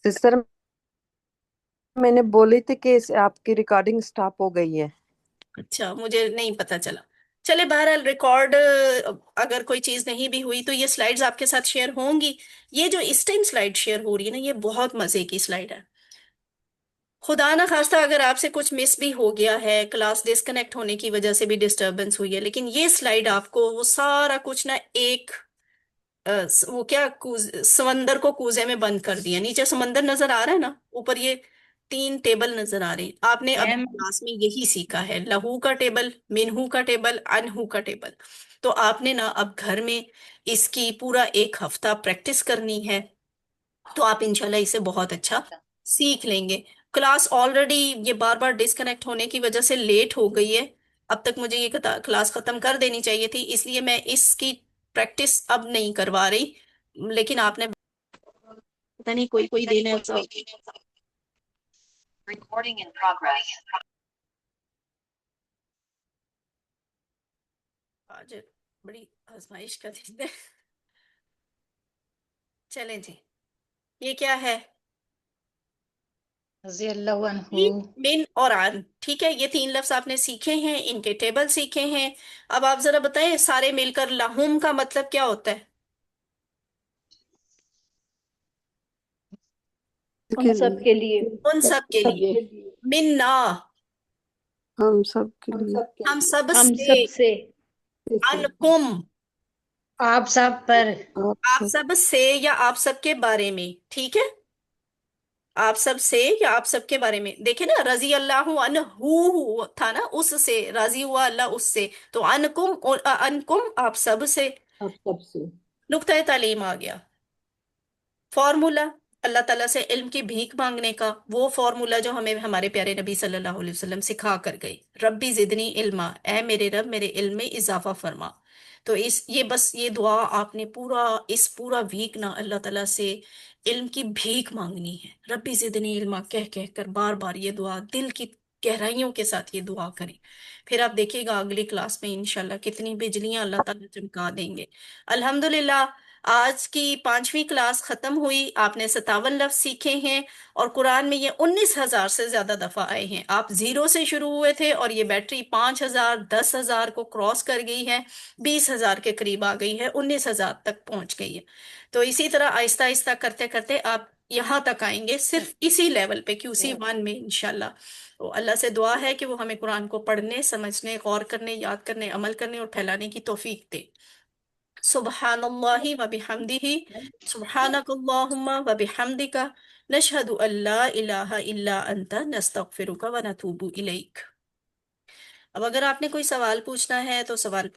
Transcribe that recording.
Sister, मैंने बोली थी कि आपकी रिकॉर्डिंग स्टॉप हो गई है। अच्छा, मुझे नहीं पता चला। चले, बहरहाल रिकॉर्ड अगर कोई चीज नहीं भी हुई तो ये स्लाइड्स आपके साथ शेयर होंगी। ये जो इस टाइम स्लाइड शेयर हो रही है ना, ये बहुत मजे की स्लाइड है। खुदा ना खास्ता अगर आपसे कुछ मिस भी हो गया है, क्लास डिस्कनेक्ट होने की वजह से भी डिस्टरबेंस हुई है, लेकिन ये स्लाइड आपको वो सारा कुछ ना एक वो क्या समंदर को कूजे में बंद कर दिया। नीचे समंदर नजर आ रहा है ना, ऊपर ये तीन टेबल नजर आ रहे हैं। आपने अभी मैम, क्लास में यही सीखा है, लहू का टेबल, मिनहू का टेबल, अनहू का टेबल। तो आपने ना अब घर में इसकी पूरा एक हफ्ता प्रैक्टिस करनी है। तो आप इंशाल्लाह इसे बहुत अच्छा सीख लेंगे। क्लास ऑलरेडी ये बार बार डिस्कनेक्ट होने की वजह से लेट हो गई है। अब तक मुझे ये क्लास खत्म कर देनी चाहिए थी, इसलिए मैं इसकी प्रैक्टिस अब नहीं करवा रही। लेकिन आपने पता नहीं कोई कोई दिन ऐसा रिकॉर्डिंग इन प्रोग्रेस। आज बड़ी आजमाइश का दिन है। चलें जी, ये क्या है? रज़ी अल्लाह अन्हु। मीन, मिन और आन, ठीक है, ये तीन लफ्ज आपने सीखे हैं, इनके टेबल सीखे हैं। अब आप जरा बताएं, सारे मिलकर लहुम का मतलब क्या होता है? उन सब के लिए। उन सब के लिए। मिन्ना, हम सब के लिए। हम सब हम से। सब से। अनकुम, आप सब पर। आप आप सब। सब से या आप सब के बारे में, ठीक है। आप सब से या आप सब के बारे में, देखे ना, रजी अल्लाह अनहु था ना, उससे राजी हुआ अल्लाह उससे। तो अनकुम और अनकुम आप सब से। आप सब से। नुक्ता तालीम आ गया। फॉर्मूला, अल्लाह ताला से इल्म की भीख मांगने का, वो फॉर्मूला जो हमें हमारे प्यारे नबी सल्लल्लाहु अलैहि वसल्लम सिखा कर गए। रब्बी जिदनी इल्मा, ए मेरे रब मेरे इल्म में इजाफा फरमा। तो इस ये बस ये दुआ आपने पूरा इस पूरा वीक ना अल्लाह ताला से इल्म की भीख मांगनी है। रब्बी जिदनी इल्मा कह कह कर बार बार ये दुआ दिल की गहराइयों के साथ ये दुआ करें। फिर आप देखिएगा अगली क्लास में इंशाल्लाह कितनी बिजलियां अल्लाह ताला चमका देंगे। अल्हम्दुलिल्लाह, आज की पांचवी क्लास खत्म हुई। आपने 57 लफ्ज सीखे हैं और कुरान में ये 19,000 से ज्यादा दफा आए हैं। आप जीरो से शुरू हुए थे और ये बैटरी 5,000 10,000 को क्रॉस कर गई है, 20,000 के करीब आ गई है, 19,000 तक पहुंच गई है। तो इसी तरह आहिस्ता आहिस्ता करते करते आप यहाँ तक आएंगे, सिर्फ इसी लेवल पे QC 1 में इंशाल्लाह। तो अल्लाह से दुआ है कि वो हमें कुरान को पढ़ने, समझने, गौर करने, याद करने, अमल करने और फैलाने की तौफीक दे। सुब्हानल्लाहि व बिहम्दिही, सुब्हानकल्लाहुम्मा व बिहम्दिका, नशहदु अल्ला इलाहा इल्ला अंता, नस्तगफिरुका व नतूबु इलैक। अब अगर आपने कोई सवाल पूछना है तो सवाल